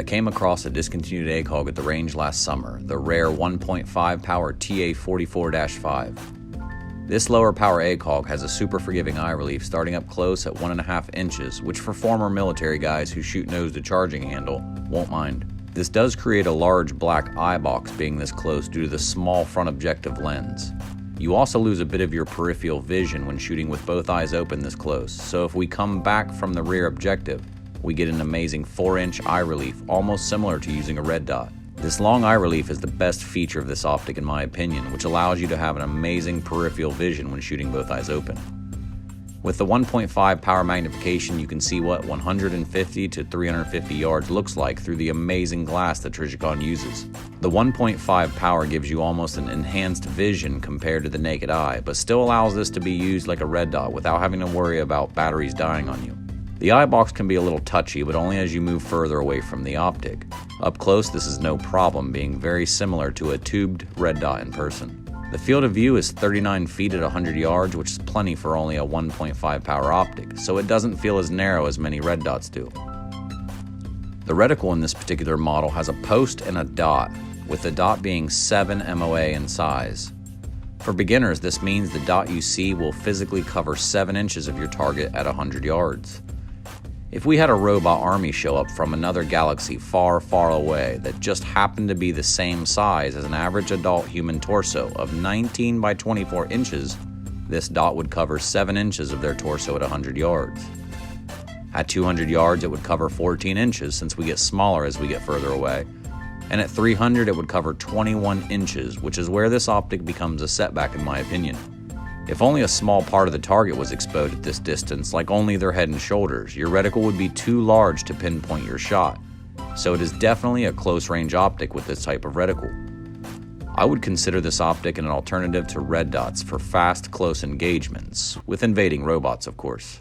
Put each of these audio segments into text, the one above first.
I came across a discontinued Acog at the range last summer, the rare 1.5 power ta44-5. This lower power Acog has a super forgiving eye relief starting up close at 1.5 inches, which for former military guys who shoot nose to charging handle won't mind. This does create a large black eye box being this close due to the small front objective lens. You also lose a bit of your peripheral vision when shooting with both eyes open this close, so if we come back from the rear objective, we get an amazing 4-inch eye relief, almost similar to using a red dot. This long eye relief is the best feature of this optic in my opinion, which allows you to have an amazing peripheral vision when shooting both eyes open. With the 1.5 power magnification, you can see what 150 to 350 yards looks like through the amazing glass that Trijicon uses. The 1.5 power gives you almost an enhanced vision compared to the naked eye, but still allows this to be used like a red dot without having to worry about batteries dying on you. The eye box can be a little touchy, but only as you move further away from the optic. Up close, this is no problem, being very similar to a tubed red dot in person. The field of view is 39 feet at 100 yards, which is plenty for only a 1.5 power optic, so it doesn't feel as narrow as many red dots do. The reticle in this particular model has a post and a dot, with the dot being 7 MOA in size. For beginners, this means the dot you see will physically cover 7 inches of your target at 100 yards. If we had a robot army show up from another galaxy far, far away that just happened to be the same size as an average adult human torso of 19 by 24 inches, this dot would cover 7 inches of their torso at 100 yards. At 200 yards, it would cover 14 inches since we get smaller as we get further away. And at 300, it would cover 21 inches, which is where this optic becomes a setback in my opinion. If only a small part of the target was exposed at this distance, like only their head and shoulders, your reticle would be too large to pinpoint your shot. So it is definitely a close-range optic with this type of reticle. I would consider this optic an alternative to red dots for fast, close engagements, with invading robots, of course.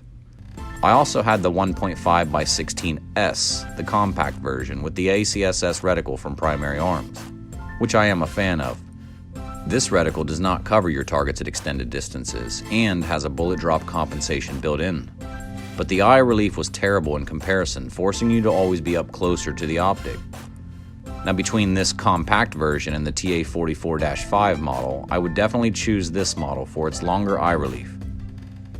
I also had the 1.5 by 16S, the compact version, with the ACSS reticle from Primary Arms, which I am a fan of. This reticle does not cover your targets at extended distances and has a bullet drop compensation built in. But the eye relief was terrible in comparison, forcing you to always be up closer to the optic. Now between this compact version and the ta44-5 model, I would definitely choose this model for its longer eye relief.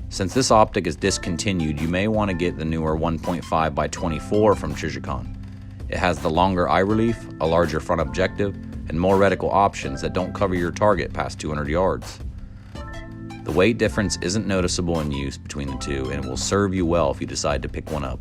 Since this optic is discontinued, you may want to get the newer 1.5 by 24 from Trijicon. It has the longer eye relief, a larger front objective, and more reticle options that don't cover your target past 200 yards. The weight difference isn't noticeable in use between the two, and it will serve you well if you decide to pick one up.